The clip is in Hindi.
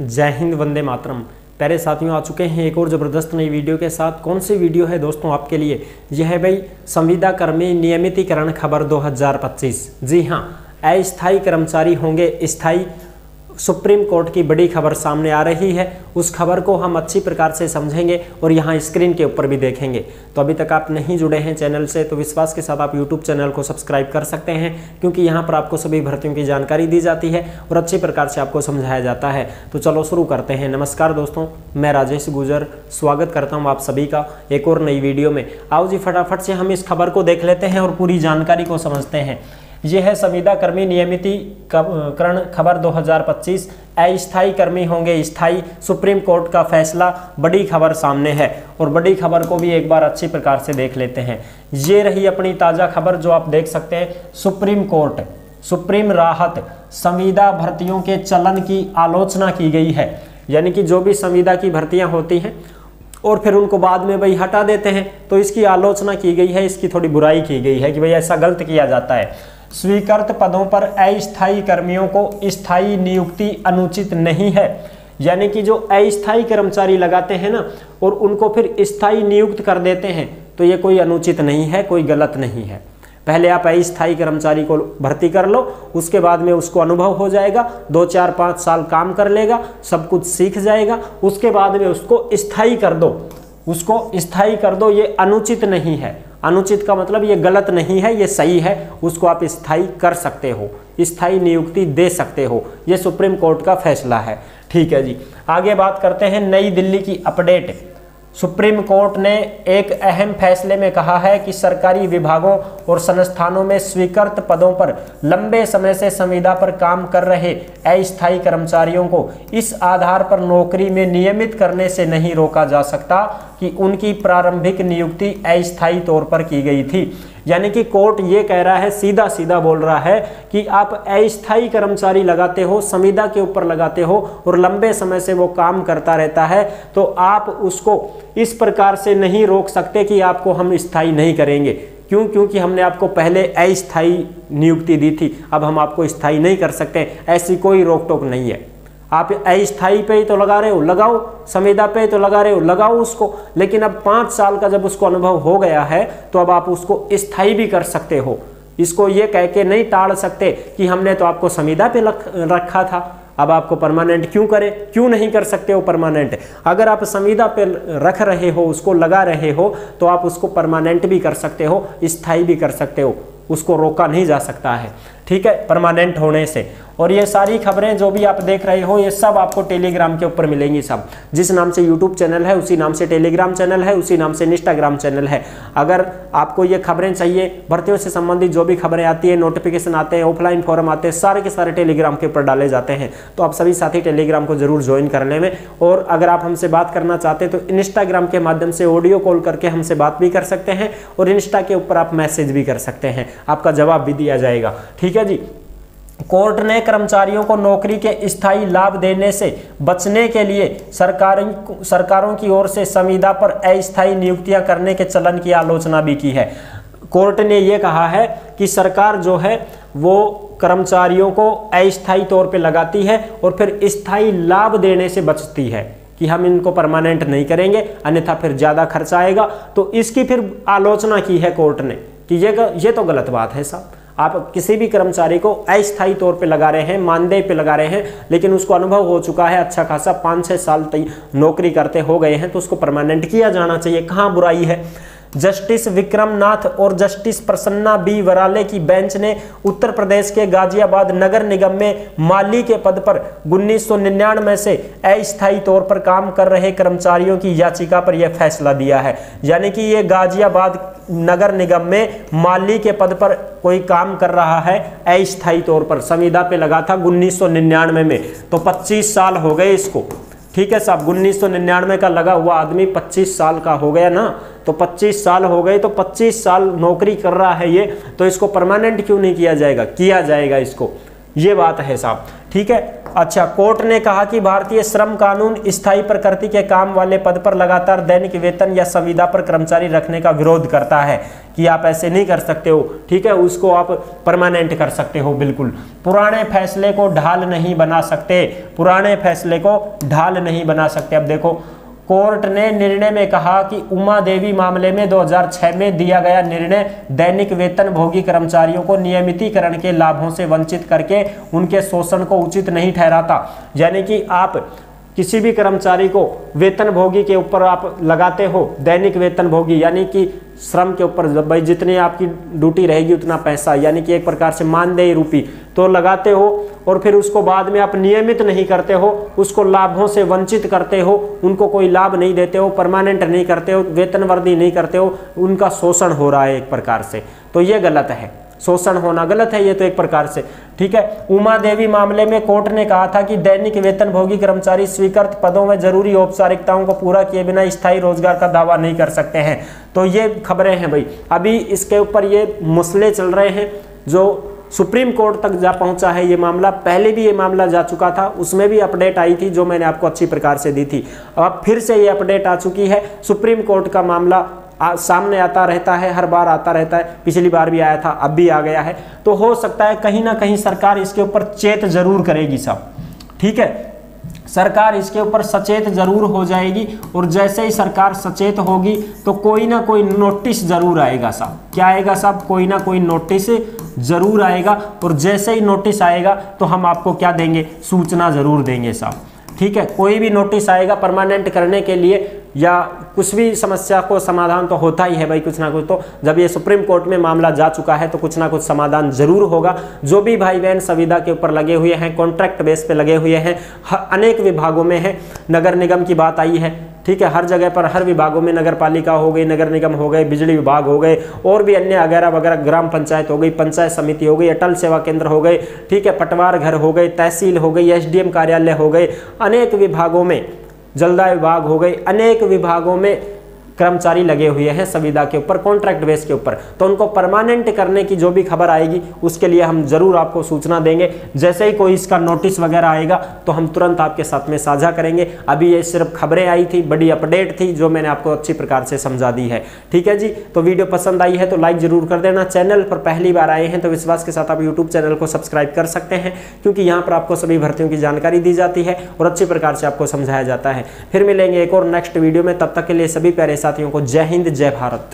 जय हिंद, वंदे मातरम। प्यारे साथियों, आ चुके हैं एक और ज़बरदस्त नई वीडियो के साथ। कौन सी वीडियो है दोस्तों आपके लिए? यह है भाई संविदा कर्मी नियमितीकरण खबर 2025। जी हाँ, अस्थायी कर्मचारी होंगे स्थायी। सुप्रीम कोर्ट की बड़ी खबर सामने आ रही है। उस खबर को हम अच्छी प्रकार से समझेंगे और यहाँ स्क्रीन के ऊपर भी देखेंगे। तो अभी तक आप नहीं जुड़े हैं चैनल से तो विश्वास के साथ आप यूट्यूब चैनल को सब्सक्राइब कर सकते हैं, क्योंकि यहाँ पर आपको सभी भर्तियों की जानकारी दी जाती है और अच्छी प्रकार से आपको समझाया जाता है। तो चलो शुरू करते हैं। नमस्कार दोस्तों, मैं राजेश गुजर स्वागत करता हूँ आप सभी का एक और नई वीडियो में। आओ जी फटाफट से हम इस खबर को देख लेते हैं और पूरी जानकारी को समझते हैं। यह है संविदा कर्मी नियमितीकरण खबर 2025। अस्थायी कर्मी होंगे स्थायी, सुप्रीम कोर्ट का फैसला। बड़ी खबर सामने है और बड़ी खबर को भी एक बार अच्छी प्रकार से देख लेते हैं। ये रही अपनी ताज़ा खबर जो आप देख सकते हैं। सुप्रीम कोर्ट सुप्रीम राहत संविदा भर्तियों के चलन की आलोचना की गई है। यानी कि जो भी संविदा की भर्तियां होती हैं और फिर उनको बाद में भाई हटा देते हैं, तो इसकी आलोचना की गई है, इसकी थोड़ी बुराई की गई है कि भाई ऐसा गलत किया जाता है। स्वीकृत पदों पर अस्थायी कर्मियों को स्थायी नियुक्ति अनुचित नहीं है। यानी कि जो अस्थायी कर्मचारी लगाते हैं ना और उनको फिर स्थायी नियुक्त कर देते हैं, तो ये कोई अनुचित नहीं है, कोई गलत नहीं है। पहले आप अस्थायी कर्मचारी को भर्ती कर लो, उसके बाद में उसको अनुभव हो जाएगा, 2, 4, 5 साल काम कर लेगा, सब कुछ सीख जाएगा, उसके बाद में उसको स्थायी कर दो, ये अनुचित नहीं है। अनुचित का मतलब ये गलत नहीं है, ये सही है। उसको आप स्थायी कर सकते हो, स्थायी नियुक्ति दे सकते हो। ये सुप्रीम कोर्ट का फैसला है। ठीक है जी, आगे बात करते हैं नई दिल्ली की अपडेट। सुप्रीम कोर्ट ने एक अहम फैसले में कहा है कि सरकारी विभागों और संस्थानों में स्वीकृत पदों पर लंबे समय से संविदा पर काम कर रहे अस्थायी कर्मचारियों को इस आधार पर नौकरी में नियमित करने से नहीं रोका जा सकता कि उनकी प्रारंभिक नियुक्ति अस्थायी तौर पर की गई थी। यानी कि कोर्ट ये कह रहा है, सीधा सीधा बोल रहा है कि आप अस्थायी कर्मचारी लगाते हो, संविदा के ऊपर लगाते हो और लंबे समय से वो काम करता रहता है, तो आप उसको इस प्रकार से नहीं रोक सकते कि आपको हम स्थायी नहीं करेंगे। क्यों? क्योंकि हमने आपको पहले अस्थायी नियुक्ति दी थी, अब हम आपको स्थायी नहीं कर सकते। ऐसी कोई रोक टोक नहीं है। आप अस्थायी पे ही तो लगा रहे हो, लगाओ। संविदा पे तो लगा रहे हो, लगाओ उसको। लेकिन अब 5 साल का जब उसको अनुभव हो गया है, तो अब आप उसको स्थायी भी कर सकते हो। इसको ये कह के नहीं टाल सकते कि हमने तो आपको संविदा पे रखा था, अब आपको परमानेंट क्यों करें? क्यों नहीं कर सकते हो परमानेंट? अगर आप संविदा पे रख रहे हो, उसको लगा रहे हो, तो आप उसको परमानेंट भी कर सकते हो, स्थायी भी कर सकते हो। उसको रोका नहीं जा सकता है, ठीक है, परमानेंट होने से। और ये सारी खबरें जो भी आप देख रहे हो, ये सब आपको टेलीग्राम के ऊपर मिलेंगी। सब जिस नाम से यूट्यूब चैनल है, उसी नाम से टेलीग्राम चैनल है, उसी नाम से इंस्टाग्राम चैनल है। अगर आपको ये खबरें चाहिए, भर्तियों से संबंधित जो भी खबरें आती है, नोटिफिकेशन आते हैं, ऑफलाइन फॉरम आते हैं, सारे के सारे टेलीग्राम के ऊपर डाले जाते हैं। तो आप सभी साथी टेलीग्राम को जरूर ज्वाइन कर लें। और अगर आप हमसे बात करना चाहते हैं तो इंस्टाग्राम के माध्यम से ऑडियो कॉल करके हमसे बात भी कर सकते हैं और इंस्टा के ऊपर आप मैसेज भी कर सकते हैं, आपका जवाब भी दिया जाएगा। ठीक है जी। कोर्ट ने कर्मचारियों को नौकरी के स्थायी लाभ देने से बचने के लिए सरकारों की ओर से संविदा पर अस्थायी नियुक्तियां करने के चलन की आलोचना भी की है। कोर्ट ने यह कहा है कि सरकार जो है वो कर्मचारियों को अस्थायी तौर पे लगाती है और फिर स्थायी लाभ देने से बचती है कि हम इनको परमानेंट नहीं करेंगे, अन्यथा फिर ज्यादा खर्चा आएगा। तो इसकी फिर आलोचना की है कोर्ट ने कि ये तो गलत बात है साहब। आप किसी भी कर्मचारी को अस्थायी तौर पे लगा रहे हैं, मानदेय पे लगा रहे हैं, लेकिन उसको अनुभव हो चुका है अच्छा खासा, 5-6 साल नौकरी करते हो गए हैं, तो उसको परमानेंट किया जाना चाहिए। कहाँ बुराई है? जस्टिस विक्रम नाथ और जस्टिस प्रसन्ना बी वराले की बेंच ने उत्तर प्रदेश के गाजियाबाद नगर निगम में माली के पद पर 1999 से अस्थायी तौर पर काम कर रहे कर्मचारियों की याचिका पर यह फैसला दिया है। यानी कि ये गाजियाबाद नगर निगम में माली के पद पर कोई काम कर रहा है अस्थायी तौर पर, संविदा पे लगा था 1999 में, तो 25 साल हो गए इसको। ठीक है साहब, 1999 का लगा हुआ आदमी 25 साल का हो गया ना, तो 25 साल हो गए, तो 25 साल नौकरी कर रहा है ये, तो इसको परमानेंट क्यों नहीं किया जाएगा? किया जाएगा इसको। ये बात है साहब, ठीक है। अच्छा, कोर्ट ने कहा कि भारतीय श्रम कानून स्थायी प्रकृति के काम वाले पद पर लगातार दैनिक वेतन या संविदा पर कर्मचारी रखने का विरोध करता है कि आप ऐसे नहीं कर सकते हो, ठीक है, उसको आप परमानेंट कर सकते हो। बिल्कुल, पुराने फैसले को ढाल नहीं बना सकते, पुराने फैसले को ढाल नहीं बना सकते। अब देखो, कोर्ट ने निर्णय में कहा कि उमा देवी मामले में 2006 में दिया गया निर्णय दैनिक वेतन भोगी कर्मचारियों को नियमितीकरण के लाभों से वंचित करके उनके शोषण को उचित नहीं ठहराता। यानी कि आप किसी भी कर्मचारी को वेतन भोगी के ऊपर आप लगाते हो, दैनिक वेतन भोगी यानी कि श्रम के ऊपर, भाई जितनी आपकी ड्यूटी रहेगी उतना पैसा, यानी कि एक प्रकार से मानदेय रूपी तो लगाते हो, और फिर उसको बाद में आप नियमित नहीं करते हो, उसको लाभों से वंचित करते हो, उनको कोई लाभ नहीं देते हो, परमानेंट नहीं करते हो, वेतन वृद्धि नहीं करते हो, उनका शोषण हो रहा है एक प्रकार से, तो ये गलत है, शोषण होना गलत है ये तो एक प्रकार से, ठीक है। उमा देवी मामले में कोर्ट ने कहा था कि दैनिक वेतन भोगी कर्मचारी स्वीकृत पदों में जरूरी औपचारिकताओं को पूरा किए बिना स्थायी रोजगार का दावा नहीं कर सकते हैं। तो ये खबरें हैं भाई, अभी इसके ऊपर ये मसले चल रहे हैं, जो सुप्रीम कोर्ट तक जा पहुंचा है ये मामला। पहले भी ये मामला जा चुका था, उसमें भी अपडेट आई थी जो मैंने आपको अच्छी प्रकार से दी थी। अब फिर से ये अपडेट आ चुकी है, सुप्रीम कोर्ट का मामला सामने आता रहता है, हर बार आता रहता है, पिछली बार भी आया था, अब भी आ गया है। तो हो सकता है कहीं ना कहीं सरकार इसके ऊपर चेत जरूर करेगी साहब, ठीक है, सरकार इसके ऊपर सचेत जरूर हो जाएगी। और जैसे ही सरकार सचेत होगी तो कोई ना कोई नोटिस जरूर आएगा साहब। क्या आएगा साहब? कोई ना कोई नोटिस जरूर आएगा, और जैसे ही नोटिस आएगा तो हम आपको क्या देंगे, सूचना जरूर देंगे साहब, ठीक है। कोई भी नोटिस आएगा परमानेंट करने के लिए या कुछ भी समस्या को समाधान तो होता ही है भाई, कुछ ना कुछ तो जब ये सुप्रीम कोर्ट में मामला जा चुका है तो कुछ ना कुछ समाधान जरूर होगा। जो भी भाई बहन संविदा के ऊपर लगे हुए हैं, कॉन्ट्रैक्ट बेस पे लगे हुए हैं, अनेक विभागों में है, नगर निगम की बात आई है, ठीक है, हर जगह पर हर विभागों में, नगर पालिका हो गई, नगर निगम हो गए, बिजली विभाग हो गए, और भी अन्य वगैरह वगैरह, ग्राम पंचायत हो गई, पंचायत समिति हो गई, अटल सेवा केंद्र हो गए, ठीक है, पटवार घर हो गए, तहसील हो गई, एसडीएम कार्यालय हो गए, अनेक विभागों में, जलदाय विभाग हो गई, अनेक विभागों में कर्मचारी लगे हुए हैं संविदा के ऊपर, कॉन्ट्रैक्ट बेस के ऊपर। तो उनको परमानेंट करने की जो भी खबर आएगी उसके लिए हम जरूर आपको सूचना देंगे। जैसे ही कोई इसका नोटिस वगैरह आएगा तो हम तुरंत आपके साथ में साझा करेंगे। अभी ये सिर्फ खबरें आई थी, बड़ी अपडेट थी जो मैंने आपको अच्छी प्रकार से समझा दी है, ठीक है जी। तो वीडियो पसंद आई है तो लाइक जरूर कर देना। चैनल पर पहली बार आए हैं तो विश्वास के साथ आप यूट्यूब चैनल को सब्सक्राइब कर सकते हैं, क्योंकि यहाँ पर आपको सभी भर्तियों की जानकारी दी जाती है और अच्छी प्रकार से आपको समझाया जाता है। फिर मिलेंगे एक और नेक्स्ट वीडियो में, तब तक के लिए सभी प्यारे साथियों को जय हिंद, जय भारत।